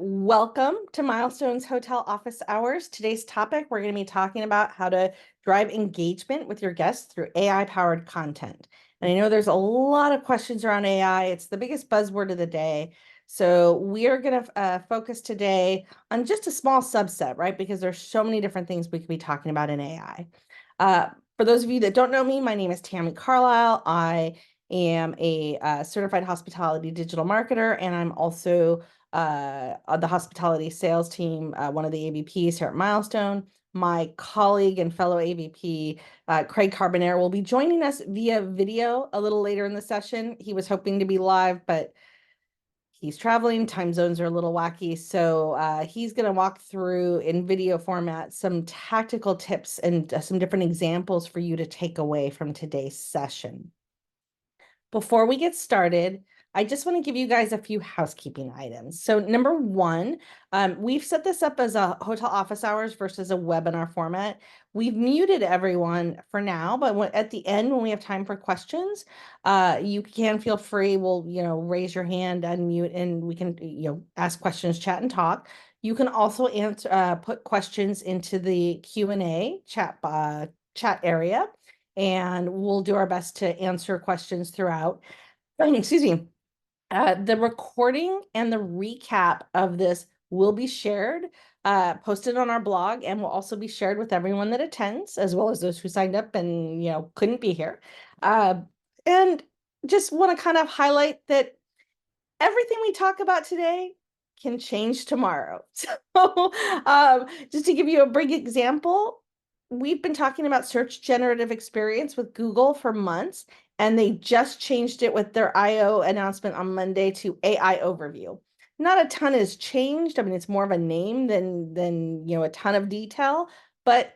Welcome to Milestones Hotel Office Hours. Today's topic, we're going to be talking about how to drive engagement with your guests through AI-powered content. And I know there's a lot of questions around AI. It's the biggest buzzword of the day. So we are going to focus today on just a small subset, right? Because there's so many different things we could be talking about in AI. For those of you that don't know me, my name is Tammy Carlisle. I am a certified hospitality digital marketer, and I'm also on the hospitality sales team, one of the AVPs here at Milestone. My colleague and fellow AVP, Craig Carbonell, will be joining us via video a little later in the session. He was hoping to be live, but he's traveling. Time zones are a little wacky. So he's going to walk through in video format some tactical tips and some different examples for you to take away from today's session. Before we get started, I just want to give you guys a few housekeeping items. So number one, we've set this up as a hotel office hours versus a webinar format. We've muted everyone for now, but at the end, when we have time for questions, you can feel free. We'll, raise your hand, unmute, and we can, ask questions, chat, and talk. You can also answer, put questions into the Q&A chat area, and we'll do our best to answer questions throughout. Excuse me. The recording and the recap of this will be shared, posted on our blog, and will also be shared with everyone that attends, as well as those who signed up and couldn't be here. And just want to kind of highlight that everything we talk about today can change tomorrow. So just to give you a big example, we've been talking about search generative experience with Google for months, and they just changed it with their I/O announcement on Monday to AI overview. Not a ton has changed. I mean, it's more of a name than a ton of detail, but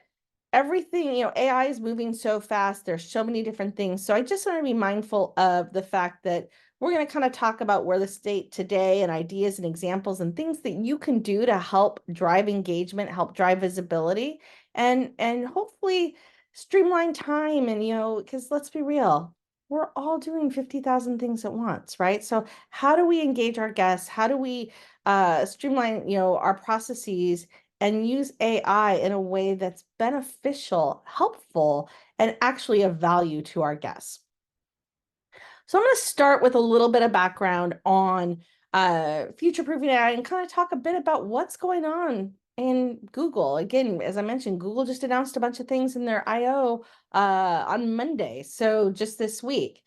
everything, AI is moving so fast. There's so many different things. So I just want to be mindful of the fact that we're going to kind of talk about where the state today and ideas and examples and things that you can do to help drive engagement, help drive visibility, and hopefully streamline time. And because let's be real, we're all doing 50,000 things at once, right? So how do we engage our guests? How do we streamline our processes and use AI in a way that's beneficial, helpful, and actually of value to our guests? So I'm going to start with a little bit of background on future-proofing AI and kind of talk a bit about what's going on in Google. Again, as I mentioned, Google just announced a bunch of things in their I/O on Monday, so just this week.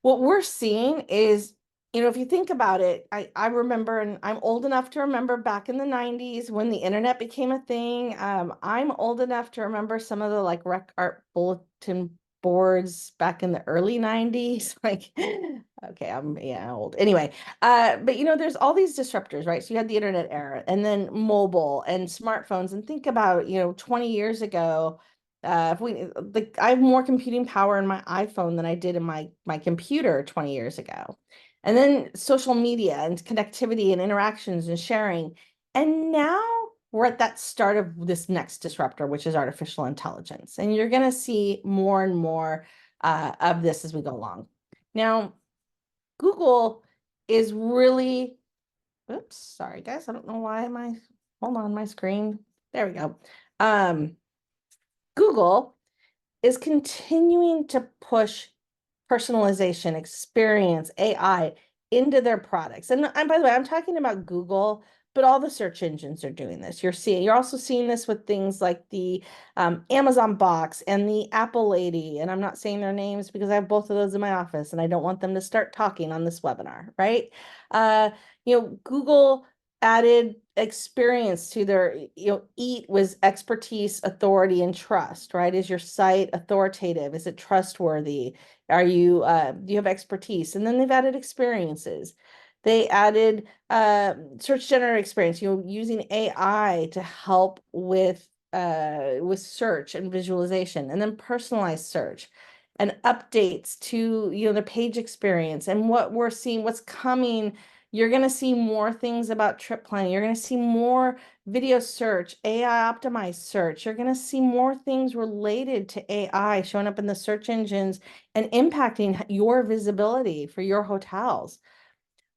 What we're seeing is, if you think about it, I remember, and I'm old enough to remember back in the 90s when the internet became a thing. I'm old enough to remember some of the rec art bulletin boards back in the early 90s. Okay, I'm old. Anyway, but there's all these disruptors, right? So you had the internet era and then mobile and smartphones. And think about, 20 years ago, if I have more computing power in my iPhone than I did in my computer 20 years ago. And then social media and connectivity and interactions and sharing. And now we're at that start of this next disruptor, which is artificial intelligence. And you're going to see more and more of this as we go along. Now, Google is really, oops, sorry guys, I don't know why hold on, my screen. There we go. Google is continuing to push personalization, experience, AI into their products. And by the way, I'm talking about Google, but all the search engines are doing this. You're also seeing this with things like the Amazon box and the Apple lady. And I'm not saying their names because I have both of those in my office and I don't want them to start talking on this webinar, right? Google added experience to their, EAT was expertise, authority, and trust, right? Is your site authoritative? Is it trustworthy? Are you, do you have expertise? And then they've added experiences. They added search generative experience, using AI to help with search and visualization, and then personalized search and updates to, the page experience. And what we're seeing, what's coming, you're going to see more things about trip planning. You're going to see more video search, AI optimized search. You're going to see more things related to AI showing up in the search engines and impacting your visibility for your hotels.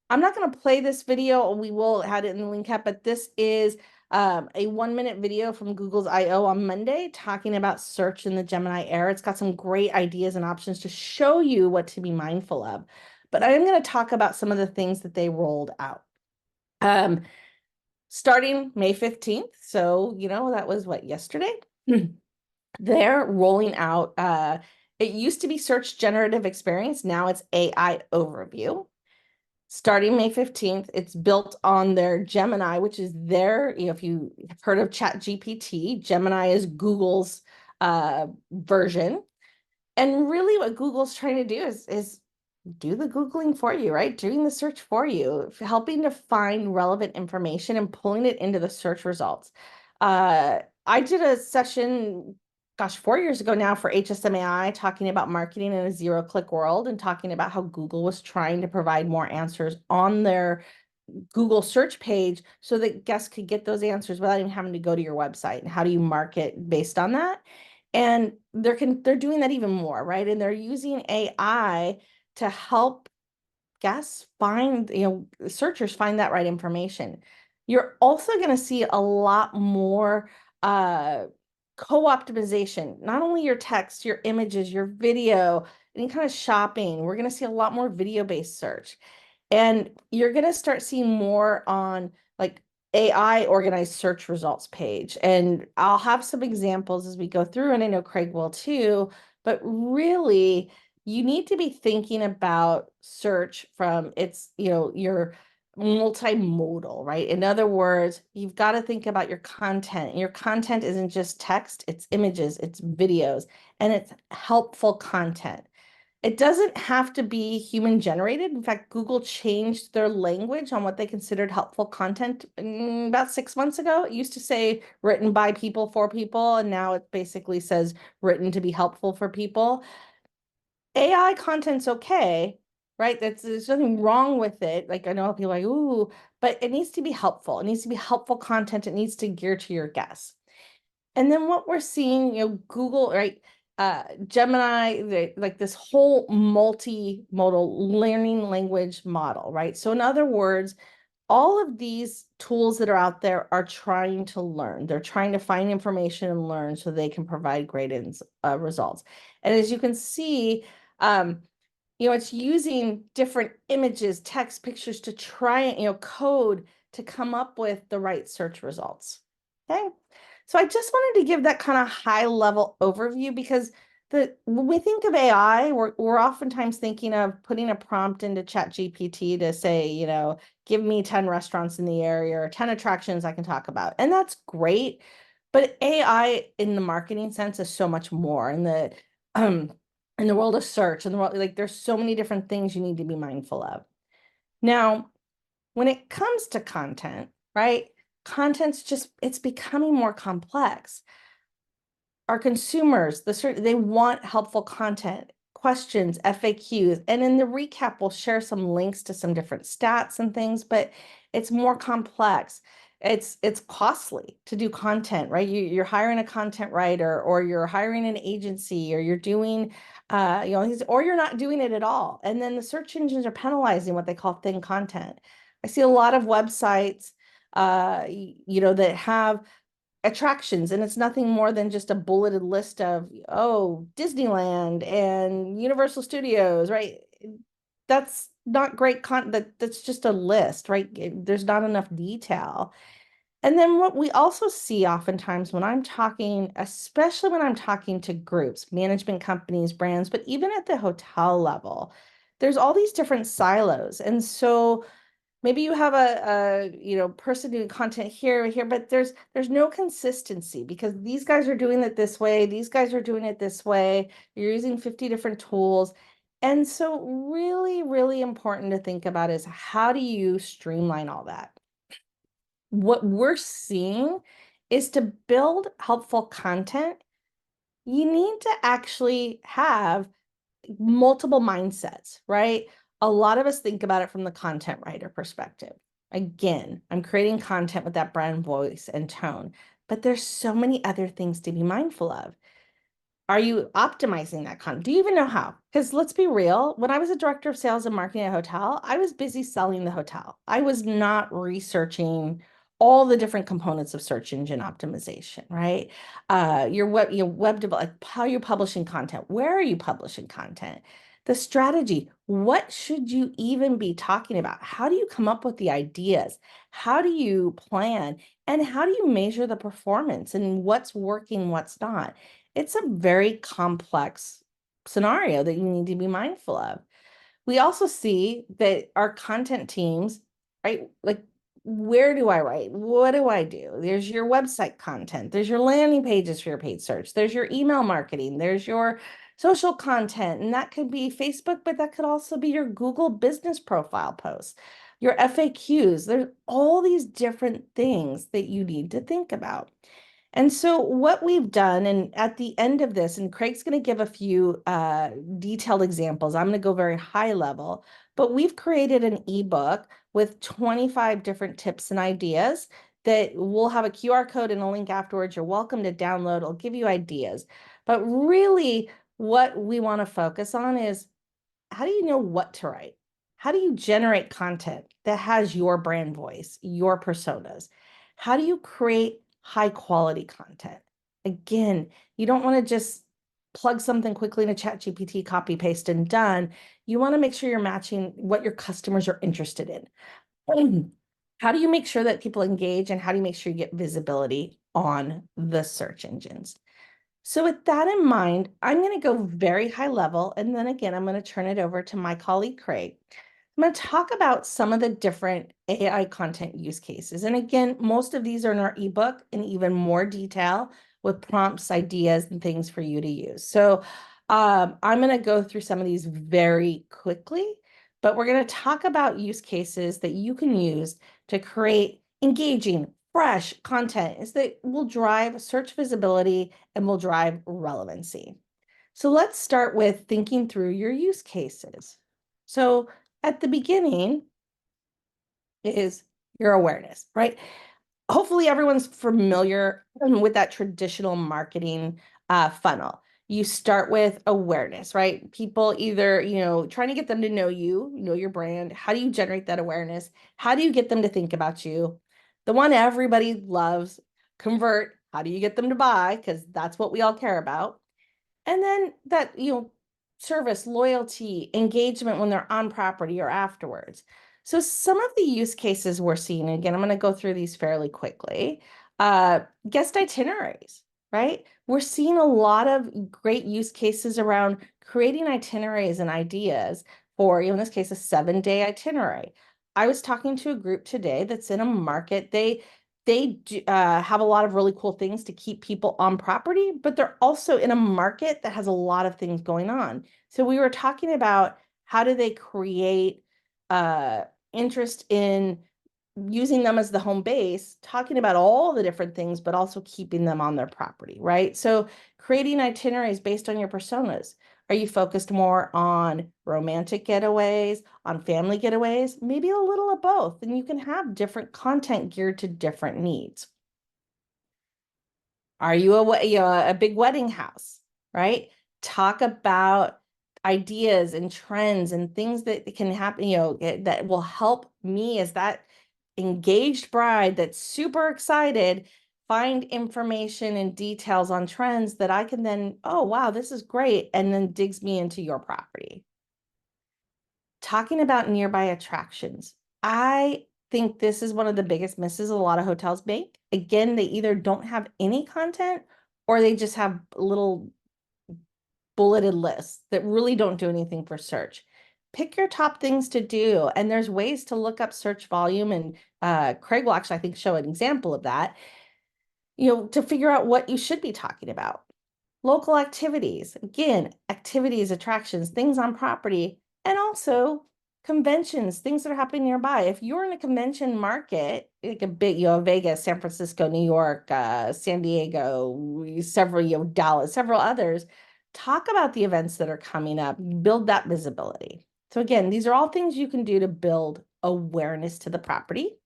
I'm not going to play this video. We will add it in the link app, but this is a 1-minute video from Google's I/O on Monday talking about search in the Gemini era. It's got some great ideas and options to show you what to be mindful of. But I am going to talk about some of the things that they rolled out. Starting May 15th. So, that was what, yesterday? They're rolling out, it used to be search generative experience. Now it's AI overview. Starting May 15th, it's built on their Gemini, which is their, if you have heard of ChatGPT, Gemini is Google's version. And really what Google's trying to do is do the Googling for you, right? Doing the search for you, helping to find relevant information and pulling it into the search results. I did a session, gosh, 4 years ago now for HSMAI talking about marketing in a zero-click world and talking about how Google was trying to provide more answers on their Google search page so that guests could get those answers without even having to go to your website. And how do you market based on that? And they're doing that even more, right? And they're using AI to help guests find, searchers find that right information. You're also going to see a lot more co-optimization, not only your text, your images, your video, any kind of shopping. We're going to see a lot more video-based search. And you're going to start seeing more on like AI organized search results page. And I'll have some examples as we go through, and I know Craig will too, but really you need to be thinking about search from its, your multimodal, right? In other words, you've got to think about your content. Your content isn't just text, it's images, it's videos, and it's helpful content. It doesn't have to be human generated. In fact, Google changed their language on what they considered helpful content about 6 months ago. It used to say written by people for people, and now it basically says written to be helpful for people. AI content's okay, right? There's nothing wrong with it. Like I know people are like, ooh, but it needs to be helpful. It needs to be helpful content. It needs to gear to your guests. And then what we're seeing, Google, right? Gemini, like this whole multimodal learning language model, right? So in other words, all of these tools that are out there are trying to learn. They're trying to find information and learn so they can provide great results. And as you can see, it's using different images, text, pictures to try, code to come up with the right search results. Okay. So I just wanted to give that kind of high level overview because when we think of AI, we're oftentimes thinking of putting a prompt into ChatGPT to say, give me 10 restaurants in the area or 10 attractions I can talk about. And that's great. But AI in the marketing sense is so much more in the world of search, in the world, like there's so many different things you need to be mindful of. Now, when it comes to content, right? It's becoming more complex. Our consumers, they want helpful content, questions, FAQs, and in the recap, we'll share some links to some different stats and things, but it's more complex. It's costly to do content, right? You're hiring a content writer, or you're hiring an agency, or you're doing, or you're not doing it at all. And then the search engines are penalizing what they call thin content. I see a lot of websites, that have attractions, and it's nothing more than just a bulleted list of, Disneyland and Universal Studios, right? That's not great content. That's just a list, right? There's not enough detail. And then what we also see oftentimes when I'm talking, especially when I'm talking to groups, management companies, brands, but even at the hotel level, there's all these different silos. And so maybe you have a person doing content here, but there's no consistency because these guys are doing it this way, these guys are doing it this way. You're using 50 different tools. And so really, really important to think about is how do you streamline all that? What we're seeing is to build helpful content, you need to actually have multiple mindsets, right? A lot of us think about it from the content writer perspective. Again, I'm creating content with that brand voice and tone, but there's so many other things to be mindful of. Are you optimizing that content? Do you even know how? Because let's be real, when I was a director of sales and marketing at a hotel, I was busy selling the hotel. I was not researching all the different components of search engine optimization, right? Your web development, how you're publishing content, where are you publishing content? The strategy, what should you even be talking about? How do you come up with the ideas? How do you plan? And how do you measure the performance and what's working, what's not? It's a very complex scenario that you need to be mindful of. We also see that our content teams, right? Like, where do I write? What do I do? There's your website content, there's your landing pages for your paid search, there's your email marketing, there's your social content, and that could be Facebook, but that could also be your Google business profile posts, your FAQs. There's all these different things that you need to think about. And so what we've done, and at the end of this, and Craig's going to give a few detailed examples. I'm going to go very high level, but we've created an ebook with 25 different tips and ideas that will have a QR code and a link afterwards. You're welcome to download. It'll give you ideas. But really, what we want to focus on is, how do you know what to write? How do you generate content that has your brand voice, your personas? How do you create high quality content? Again, you don't want to just plug something quickly into ChatGPT, copy, paste, and done. You want to make sure you're matching what your customers are interested in. How do you make sure that people engage, and how do you make sure you get visibility on the search engines? So with that in mind, I'm going to go very high level, and then again, I'm going to turn it over to my colleague, Craig. I'm going to talk about some of the different AI content use cases. And again, most of these are in our ebook in even more detail with prompts, ideas, and things for you to use. So I'm going to go through some of these very quickly, but we're going to talk about use cases that you can use to create engaging, fresh content is that will drive search visibility and will drive relevancy. So let's start with thinking through your use cases. So at the beginning is your awareness, right? Hopefully everyone's familiar with that traditional marketing funnel. You start with awareness, right? People either, trying to get them to know you, know your brand. How do you generate that awareness? How do you get them to think about you? The one everybody loves, convert. How do you get them to buy? Because that's what we all care about. And then that, service, loyalty, engagement when they're on property or afterwards. So some of the use cases we're seeing, again, I'm going to go through these fairly quickly. Guest itineraries, right? We're seeing a lot of great use cases around creating itineraries and ideas for, in this case, a 7-day itinerary. I was talking to a group today that's in a market. They have a lot of really cool things to keep people on property, but they're also in a market that has a lot of things going on. So we were talking about how do they create interest in using them as the home base, talking about all the different things, but also keeping them on their property, right? So creating itineraries based on your personas. Are you focused more on romantic getaways, on family getaways? Maybe a little of both, and you can have different content geared to different needs. Are you a big wedding house, right? Talk about ideas and trends and things that can happen, that will help me as that engaged bride that's super excited, find information and details on trends that I can then, oh, wow, this is great, and then digs me into your property. Talking about nearby attractions. I think this is one of the biggest misses a lot of hotels make. Again, they either don't have any content or they just have little bulleted lists that really don't do anything for search. Pick your top things to do, and there's ways to look up search volume, and Craig will actually, I think, show an example of that, to figure out what you should be talking about. Local activities, again, activities, attractions, things on property, and also conventions, things that are happening nearby. If you're in a convention market, like a big, Vegas, San Francisco, New York, San Diego, several, Dallas, several others, talk about the events that are coming up, build that visibility. So again, these are all things you can do to build awareness to the property.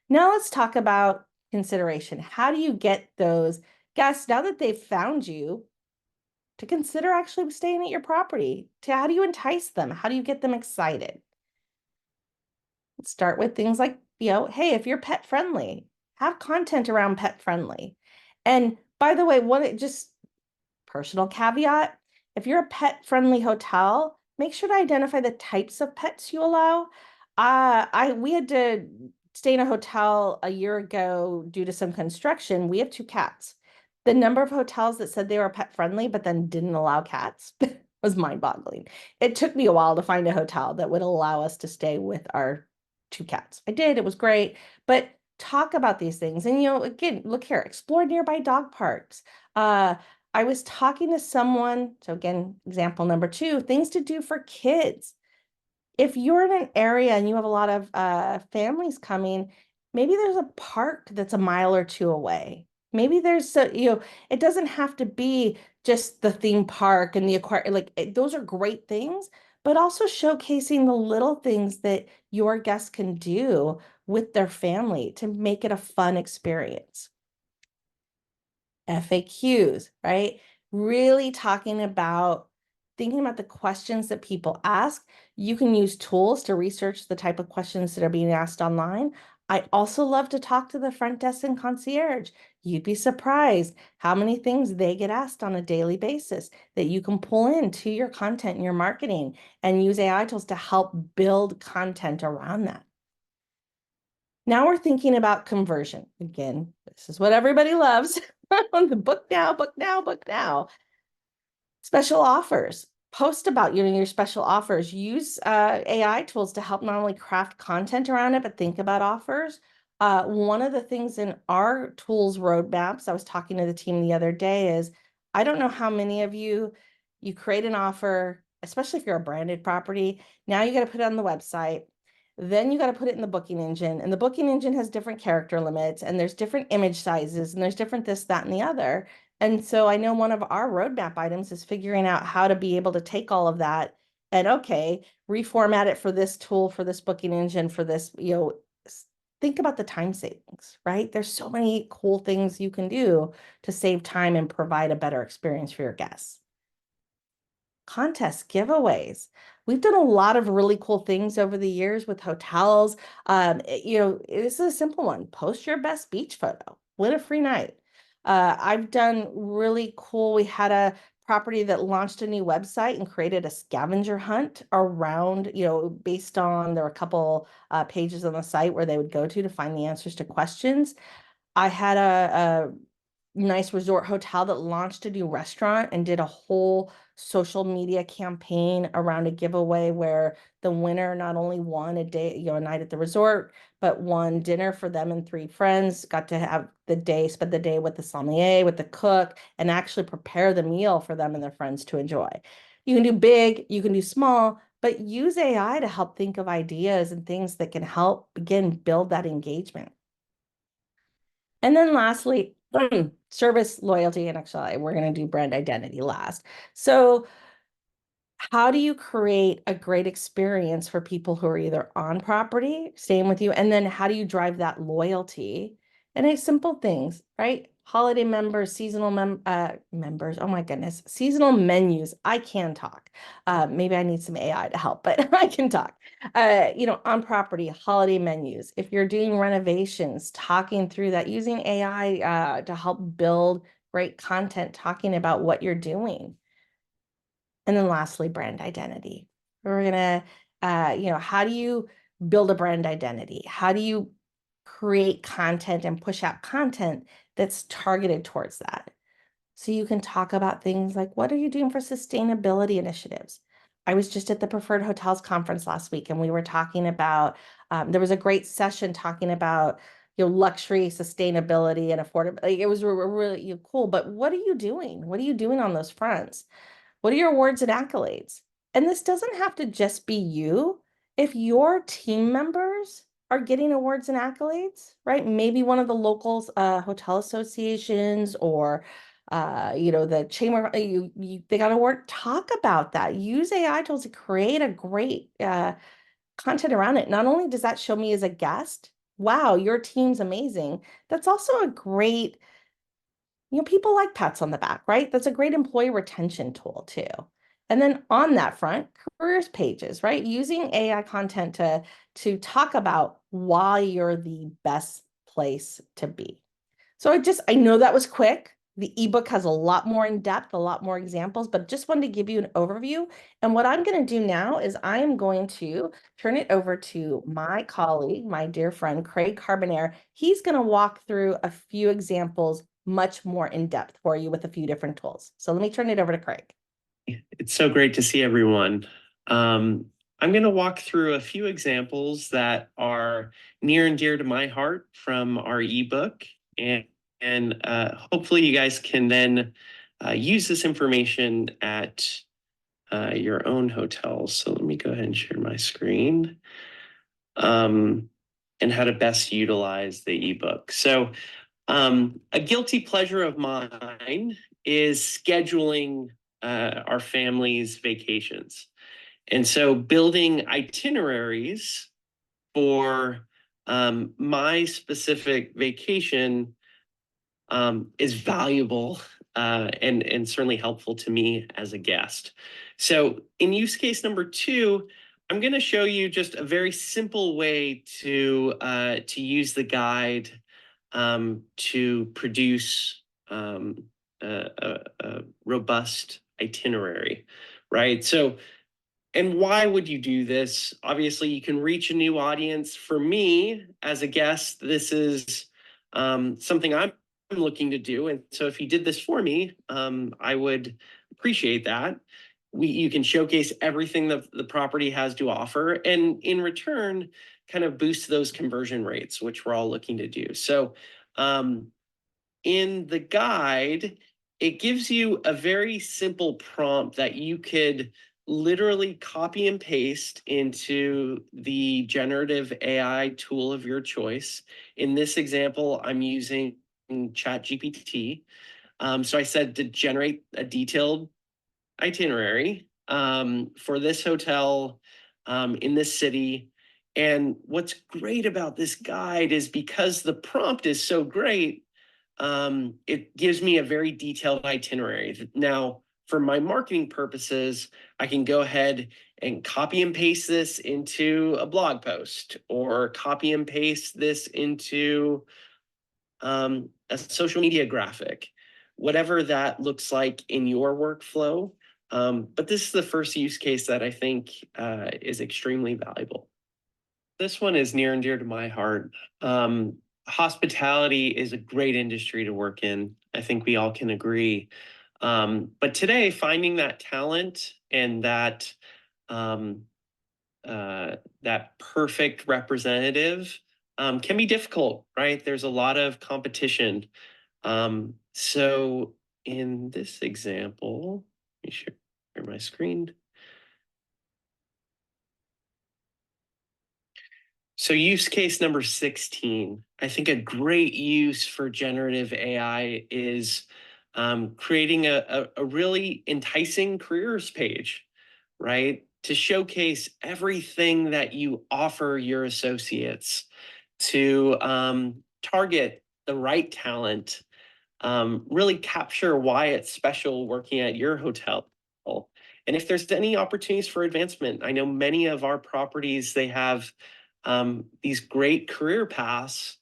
Now let's talk about consideration. How do you get those guests, now that they've found you, to consider actually staying at your property? To how do you entice them? How do you get them excited? Let's start with things like, hey, if you're pet friendly, have content around pet friendly. And by the way, just personal caveat, if you're a pet friendly hotel, make sure to identify the types of pets you allow. We had to stay in a hotel a year ago due to some construction. We have 2 cats. The number of hotels that said they were pet friendly, but then didn't allow cats was mind-boggling. It took me a while to find a hotel that would allow us to stay with our 2 cats. I did, it was great, but talk about these things. And, again, look here, explore nearby dog parks. I was talking to someone, so again, example number 2, things to do for kids. If you're in an area and you have a lot of families coming, maybe there's a park that's a mile or 2 away. Maybe it doesn't have to be just the theme park and the aquarium. Those are great things, but also showcasing the little things that your guests can do with their family to make it a fun experience. FAQs, right? Really thinking about the questions that people ask. You can use tools to research the type of questions that are being asked online. I also love to talk to the front desk and concierge. You'd be surprised how many things they get asked on a daily basis that you can pull into your content and your marketing and use AI tools to help build content around that. Now we're thinking about conversion. Again, this is what everybody loves. The book now, book now, book now. Special offers. Post about your special offers. Use AI tools to help not only craft content around it, but think about offers. One of the things in our tools roadmaps, I was talking to the team the other day, is I don't know how many of you create an offer, especially if you're a branded property. Now you got to put it on the website. Then you got to put it in the booking engine, and the booking engine has different character limits, and there's different image sizes, and there's different this, that, and the other. And so I know one of our roadmap items is figuring out how to be able to take all of that and, okay, reformat it for this tool, for this booking engine, for this, think about the time savings, right? There's so many cool things you can do to save time and provide a better experience for your guests. Contests, giveaways. We've done a lot of really cool things over the years with hotels. This is a simple one. Post your best beach photo, win a free night. I've done really cool. We had a property that launched a new website and created a scavenger hunt around, based on, there were a couple pages on the site where they would go to find the answers to questions. I had a nice resort hotel that launched a new restaurant and did a whole social media campaign around a giveaway where the winner not only won a night at the resort, but won dinner for them and 3 friends, got to spend the day with the sommelier, with the cook, and actually prepare the meal for them and their friends to enjoy. You can do big, you can do small, but use AI to help think of ideas and things that can help begin build that engagement. And then lastly, service, loyalty, and actually, we're going to do brand identity last. So how do you create a great experience for people who are either on property, staying with you, and then how do you drive that loyalty? And it's simple things, right? Holiday members, seasonal members, oh my goodness, seasonal menus. I can talk. Maybe I need some AI to help, but I can talk. On property, holiday menus. If you're doing renovations, talking through that, using AI to help build great content, talking about what you're doing. And then lastly, brand identity. We're gonna, how do you build a brand identity? How do you create content and push out content that's targeted towards that? So you can talk about things like, what are you doing for sustainability initiatives? I was just at the Preferred Hotels Conference last week, and we were talking about, there was a great session talking about, luxury, sustainability, and affordability. It was really cool, but what are you doing? What are you doing on those fronts? What are your awards and accolades? And this doesn't have to just be you. If your team members are getting awards and accolades, right? Maybe one of the local hotel associations or the chamber, they got an award. Talk about that. Use AI tools to create a great content around it. Not only does that show me as a guest, wow, your team's amazing. That's also a great People like pats on the back, right? That's a great employee retention tool too. And then on that front, careers pages, right? Using AI content to talk about why you're the best place to be. So I know that was quick. The ebook has a lot more in depth, a lot more examples, but just wanted to give you an overview. And what I'm going to do now is I am going to turn it over to my colleague, my dear friend, Craig Carbonare. He's going to walk through a few examples much more in depth for you with a few different tools. So let me turn it over to Craig. It's so great to see everyone. I'm going to walk through a few examples that are near and dear to my heart from our ebook, and hopefully you guys can then use this information at your own hotels. So let me go ahead and share my screen, and how to best utilize the ebook. So a guilty pleasure of mine is scheduling our family's vacations. And so building itineraries for my specific vacation is valuable and certainly helpful to me as a guest. So in use case number 2, I'm going to show you just a very simple way to use the guide to produce a robust itinerary, right? So, and why would you do this? Obviously, you can reach a new audience. For me, as a guest, this is something I'm looking to do. And so if you did this for me, I would appreciate that. You can showcase everything that the property has to offer, and in return, kind of boost those conversion rates, which we're all looking to do. So in the guide, it gives you a very simple prompt that you could literally copy and paste into the generative AI tool of your choice. In this example, I'm using ChatGPT. So I said to generate a detailed itinerary for this hotel in this city. And what's great about this guide is because the prompt is so great, it gives me a very detailed itinerary. Now, for my marketing purposes, I can go ahead and copy and paste this into a blog post, or copy and paste this into a social media graphic, whatever that looks like in your workflow. But this is the first use case that I think is extremely valuable. This one is near and dear to my heart. Hospitality is a great industry to work in. I think we all can agree. But today, finding that talent and that that perfect representative can be difficult, right? There's a lot of competition. So in this example, let me share my screen. So use case number 16, I think a great use for generative AI is creating a really enticing careers page, right? To showcase everything that you offer your associates, to target the right talent, really capture why it's special working at your hotel. And if there's any opportunities for advancement, I know many of our properties, they have these great career paths.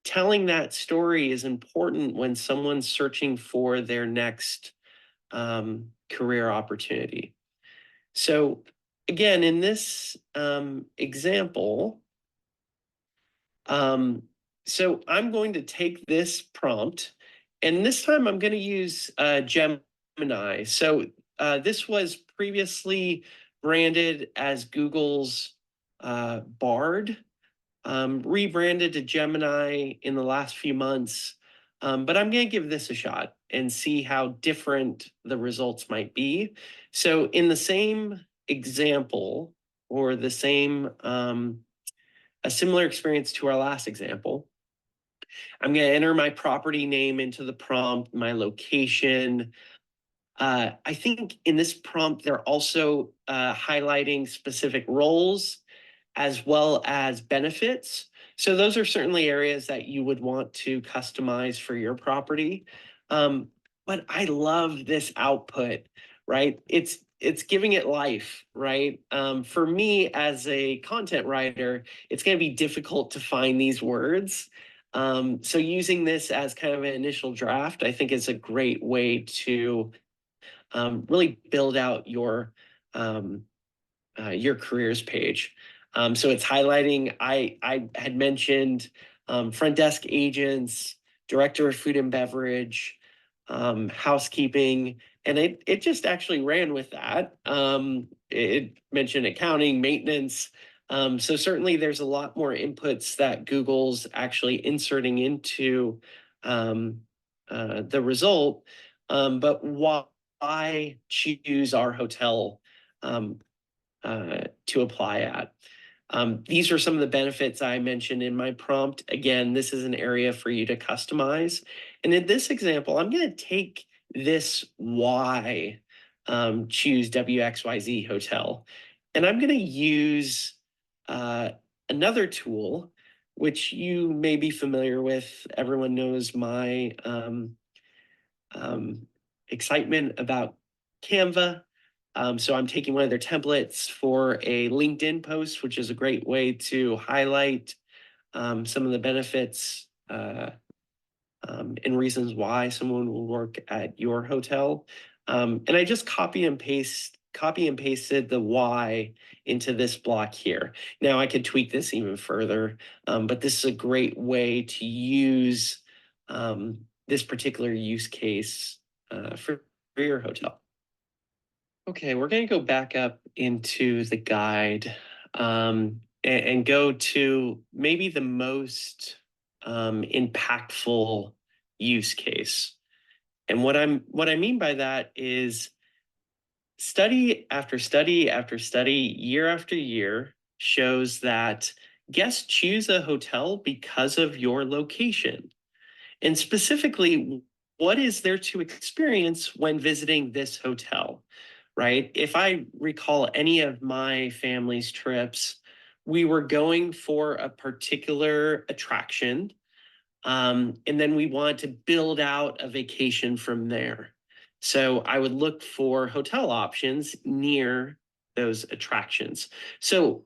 Telling that story is important when someone's searching for their next career opportunity. So again, in this example, so I'm going to take this prompt, and this time I'm going to use Gemini. So this was previously branded as Google's Bard, rebranded to Gemini in the last few months. But I'm going to give this a shot and see how different the results might be. So in the same example, or the same, a similar experience to our last example, I'm going to enter my property name into the prompt, my location. I think in this prompt, they're also highlighting specific roles as well as benefits. So those are certainly areas that you would want to customize for your property. But I love this output, right? It's giving it life, right? For me as a content writer, it's going to be difficult to find these words. So using this as kind of an initial draft, I think is a great way to really build out your careers page. So it's highlighting, I had mentioned front desk agents, director of food and beverage, housekeeping, and it just actually ran with that. It mentioned accounting, maintenance. So certainly there's a lot more inputs that Google's actually inserting into the result. But why choose our hotel to apply at? These are some of the benefits I mentioned in my prompt. Again, this is an area for you to customize. And in this example, I'm going to take this why, choose WXYZ hotel. And I'm going to use another tool, which you may be familiar with. Everyone knows my excitement about Canva. So I'm taking one of their templates for a LinkedIn post, which is a great way to highlight some of the benefits and reasons why someone will work at your hotel. And I just copy and pasted the why into this block here. Now I could tweak this even further, but this is a great way to use this particular use case for your hotel. Okay, we're going to go back up into the guide and go to maybe the most impactful use case. And what I mean by that is study after study after study, year after year, shows that guests choose a hotel because of your location. And specifically, what is there to experience when visiting this hotel, right? If I recall any of my family's trips, we were going for a particular attraction, and then we wanted to build out a vacation from there. So I would look for hotel options near those attractions. So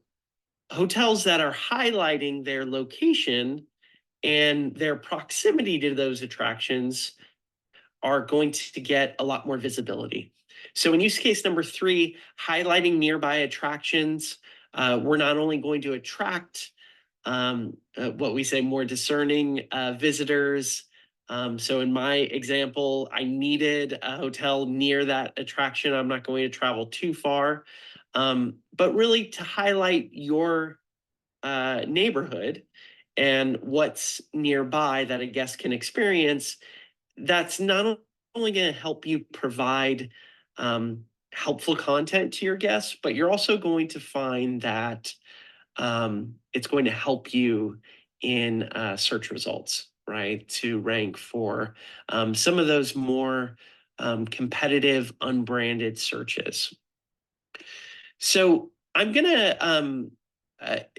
hotels that are highlighting their location and their proximity to those attractions are going to get a lot more visibility. So in use case number 3, highlighting nearby attractions, we're not only going to attract what we say more discerning visitors. So in my example, I needed a hotel near that attraction. I'm not going to travel too far, but really to highlight your neighborhood and what's nearby that a guest can experience. That's not only going to help you provide helpful content to your guests, but you're also going to find that it's going to help you in search results, right? To rank for some of those more competitive, unbranded searches. So I'm going to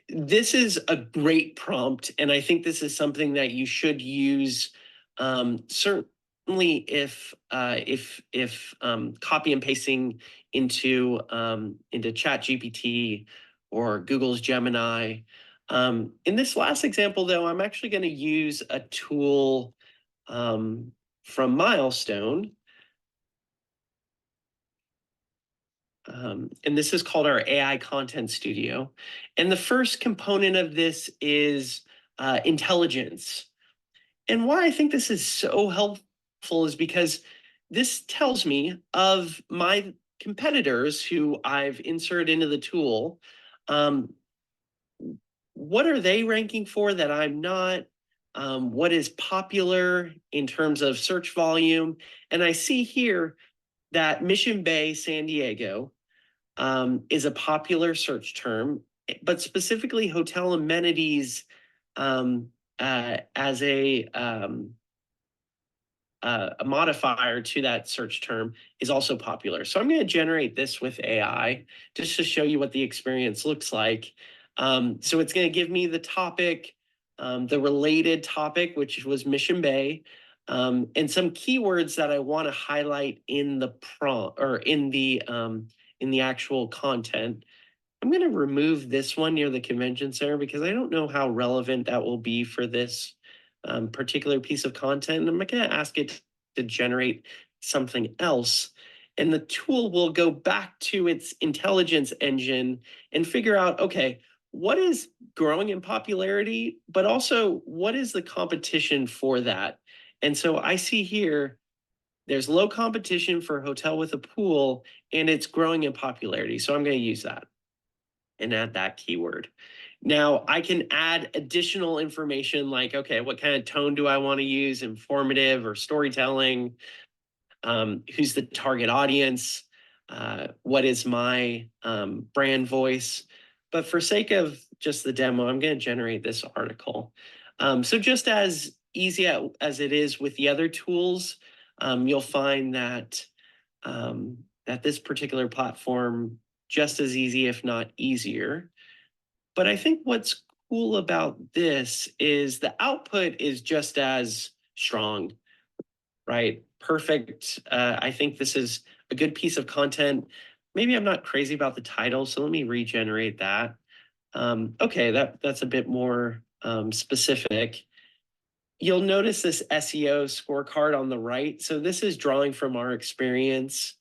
this is a great prompt, and I think this is something that you should use. Certainly, if copy and pasting into ChatGPT or Google's Gemini. In this last example, though, I'm actually going to use a tool from Milestone. And this is called our AI Content Studio. And the first component of this is intelligence. And why I think this is so helpful is because this tells me of my competitors who I've inserted into the tool. What are they ranking for that I'm not? What is popular in terms of search volume? And I see here that Mission Bay, San Diego, is a popular search term, but specifically hotel amenities as a modifier to that search term is also popular. So I'm going to generate this with AI just to show you what the experience looks like. So it's going to give me the topic, the related topic, which was Mission Bay, and some keywords that I want to highlight in the prompt or in the actual content. I'm going to remove this one near the convention center because I don't know how relevant that will be for this particular piece of content. And I'm going to ask it to generate something else. And the tool will go back to its intelligence engine and figure out, okay, what is growing in popularity, but also what is the competition for that? And so I see here, there's low competition for hotel with a pool, and it's growing in popularity. So I'm going to use that and add that keyword. Now I can add additional information like, okay, what kind of tone do I want to use? Informative or storytelling? Who's the target audience? What is my brand voice? But for sake of just the demo, I'm going to generate this article. So just as easy as it is with the other tools, you'll find that that this particular platform just as easy, if not easier. But I think what's cool about this is the output is just as strong, right? Perfect. I think this is a good piece of content. Maybe I'm not crazy about the title, so let me regenerate that. Okay, that's a bit more specific. You'll notice this SEO scorecard on the right. So this is drawing from our experience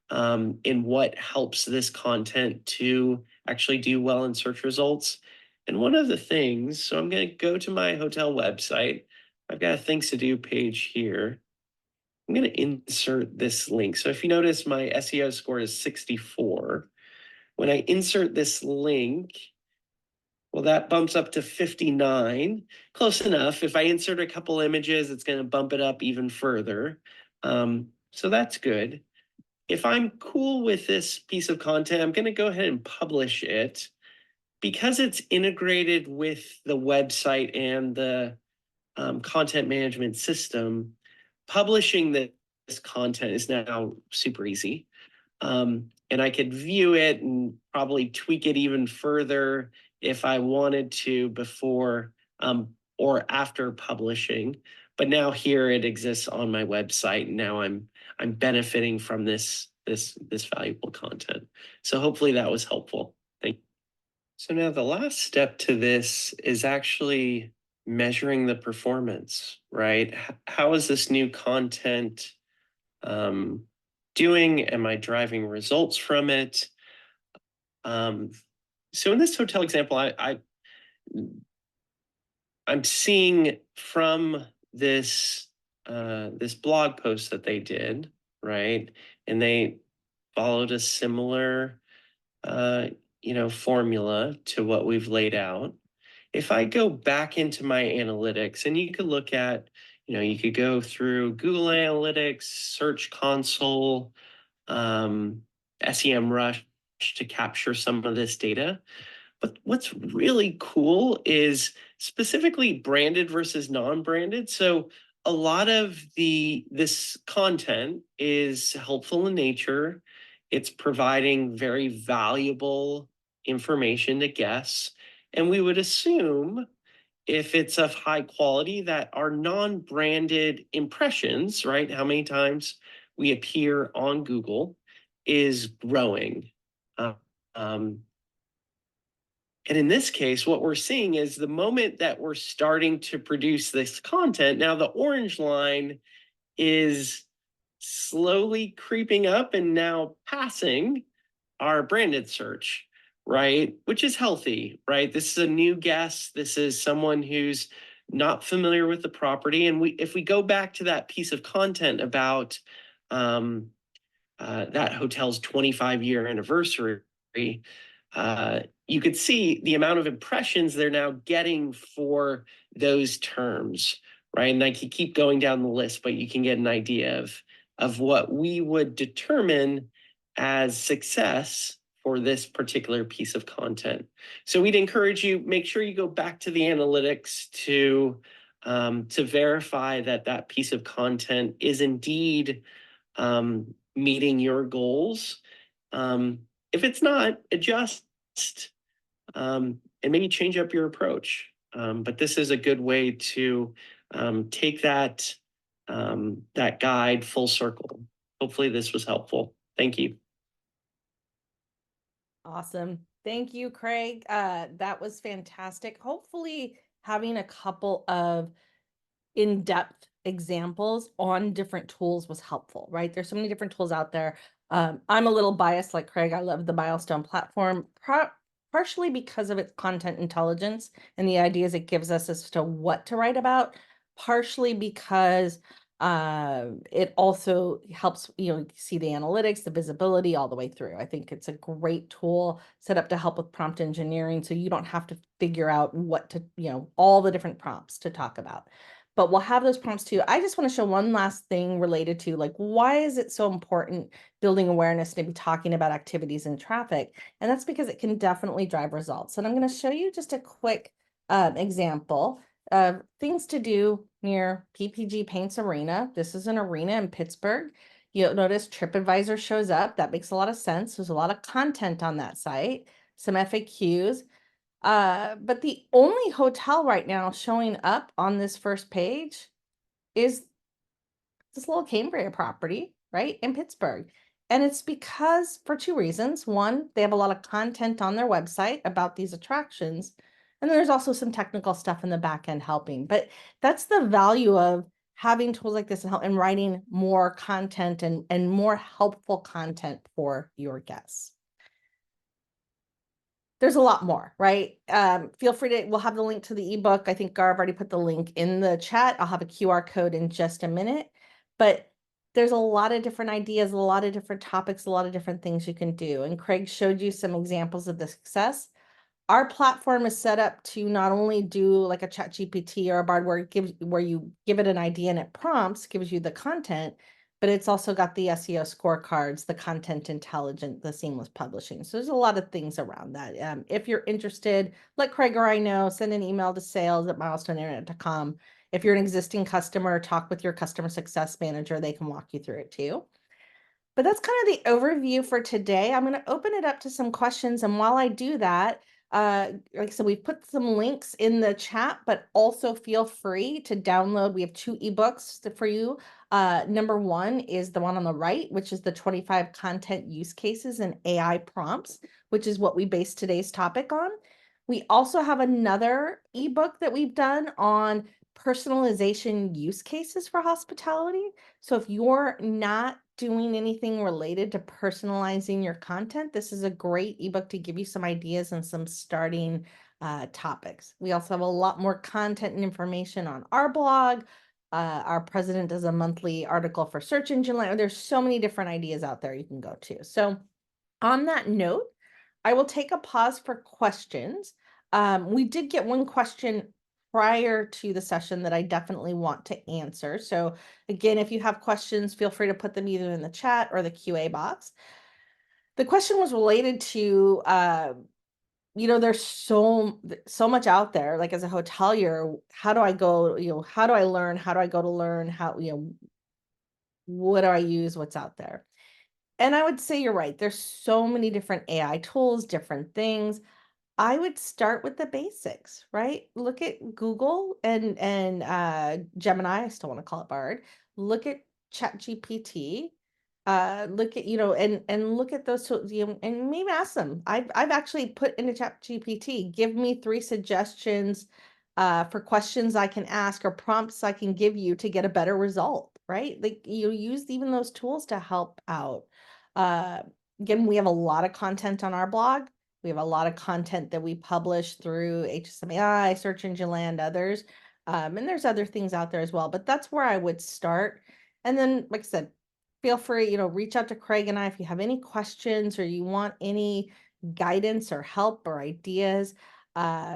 in what helps this content to actually do well in search results. And one of the things, so I'm going to go to my hotel website. I've got a things to do page here. I'm going to insert this link. So if you notice, my SEO score is 64. When I insert this link, well, that bumps up to 59. Close enough. If I insert a couple images, it's going to bump it up even further. So that's good. If I'm cool with this piece of content, I'm going to go ahead and publish it. Because it's integrated with the website and the content management system, publishing this content is now super easy. And I could view it and probably tweak it even further if I wanted to before or after publishing. But now here it exists on my website. And now I'm benefiting from this valuable content. So hopefully that was helpful. Thank you. So now the last step to this is actually measuring the performance, right? How is this new content doing? Am I driving results from it? So in this hotel example, I'm seeing from this this blog post that they did, right? And they followed a similar formula to what we've laid out. If I go back into my analytics, and you could look at, you could go through Google Analytics, Search Console, SEMrush to capture some of this data. But what's really cool is specifically branded versus non-branded. So a lot of this content is helpful in nature. It's providing very valuable information to guests. And we would assume if it's of high quality that our non-branded impressions, right, how many times we appear on Google, is growing. And in this case, what we're seeing is the moment that we're starting to produce this content, now the orange line is slowly creeping up and now passing our branded search, right? Which is healthy, right? This is a new guest. This is someone who's not familiar with the property. And if we go back to that piece of content about that hotel's 25-year anniversary, you could see the amount of impressions they're now getting for those terms, right? And I could keep going down the list, but you can get an idea of what we would determine as success for this particular piece of content. So we'd encourage you, make sure you go back to the analytics to verify that that piece of content is indeed meeting your goals. If it's not, adjust and maybe change up your approach. But this is a good way to take that guide full circle. Hopefully this was helpful. Thank you. Awesome. Thank you, Craig. That was fantastic. Hopefully, having a couple of in-depth examples on different tools was helpful, right? There's so many different tools out there. I'm a little biased like Craig. I love the Milestone platform, partially because of its content intelligence and the ideas it gives us as to what to write about, partially because it also helps see the analytics, the visibility all the way through. I think it's a great tool set up to help with prompt engineering, so you don't have to figure out what to all the different prompts to talk about, but we'll have those prompts too. I just want to show one last thing related to like, why is it so important building awareness to be talking about activities in traffic? And that's because it can definitely drive results. And I'm going to show you just a quick example of things to do near PPG Paints Arena. This is an arena in Pittsburgh. You'll notice TripAdvisor shows up. That makes a lot of sense. There's a lot of content on that site, some FAQs. But the only hotel right now showing up on this first page is this little Cambria property, right, in Pittsburgh. And it's because for two reasons. One, they have a lot of content on their website about these attractions. And there's also some technical stuff in the back end helping. But that's the value of having tools like this and writing more content and more helpful content for your guests. There's a lot more, right? Feel free to, we'll have the link to the ebook. I think Garv already put the link in the chat. I'll have a QR code in just a minute, but there's a lot of different ideas, a lot of different topics, a lot of different things you can do. And Craig showed you some examples of the success. Our platform is set up to not only do like a ChatGPT or a Bard where you give it an idea and it prompts, gives you the content, but it's also got the SEO scorecards, the content intelligent, the seamless publishing. So there's a lot of things around that. If you're interested, let Craig or I know, send an email to sales@milestoneinternet.com. If you're an existing customer, talk with your customer success manager. They can walk you through it too. But that's kind of the overview for today. I'm going to open it up to some questions. And while I do that, like I said, we've put some links in the chat, but also feel free to download. We have 2 ebooks for you. Number 1 is the one on the right, which is the 25 content use cases and AI prompts, which is what we base today's topic on. We also have another ebook that we've done on personalization use cases for hospitality. So if you're not doing anything related to personalizing your content, this is a great ebook to give you some ideas and some starting topics. We also have a lot more content and information on our blog. Our president does a monthly article for Search Engine Land. There's so many different ideas out there you can go to. So on that note, I will take a pause for questions. We did get one question prior to the session that I definitely want to answer. So again, if you have questions, feel free to put them either in the chat or the QA box. The question was related to, there's so much out there. Like as a hotelier, how do I go, how do I learn? How do I go to learn? How, what do I use? What's out there? And I would say you're right. There's so many different AI tools, different things. I would start with the basics, right? Look at Google and Gemini. I still want to call it Bard. Look at ChatGPT. Look at and look at those tools, and maybe ask them. I've actually put into ChatGPT, give me 3 suggestions for questions I can ask or prompts I can give you to get a better result, right? Like you use even those tools to help out. Uh, Again, we have a lot of content on our blog. We have a lot of content that we publish through HSMAI, Search Engine Land, others. And there's other things out there as well, but that's where I would start. And then, like I said, feel free, reach out to Craig and I if you have any questions or you want any guidance or help or ideas.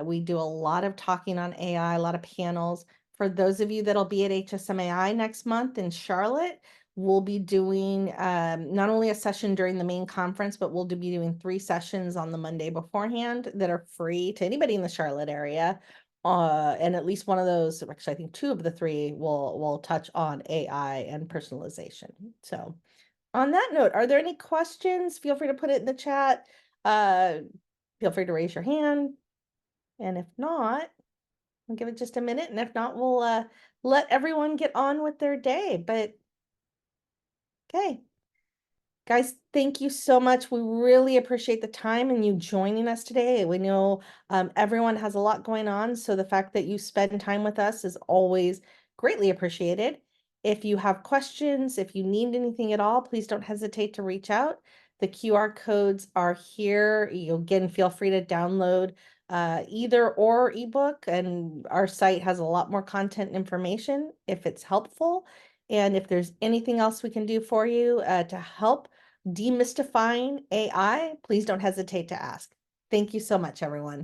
We do a lot of talking on AI, a lot of panels. For those of you that'll be at HSMAI next month in Charlotte, we'll be doing not only a session during the main conference, but we'll be doing 3 sessions on the Monday beforehand that are free to anybody in the Charlotte area. And at least one of those, actually, I think 2 of the 3 will touch on AI and personalization. So on that note, are there any questions? Feel free to put it in the chat. Feel free to raise your hand. And if not, We'll give it just a minute, and if not, we'll let everyone get on with their day. But okay. Guys, thank you so much. We really appreciate the time and you joining us today. We know everyone has a lot going on, so the fact that you spend time with us is always greatly appreciated. If you have questions, if you need anything at all, please don't hesitate to reach out. The QR codes are here. You again, feel free to download either or ebook, and our site has a lot more content and information if it's helpful. And if there's anything else we can do for you to help demystifying AI, please don't hesitate to ask. Thank you so much, everyone.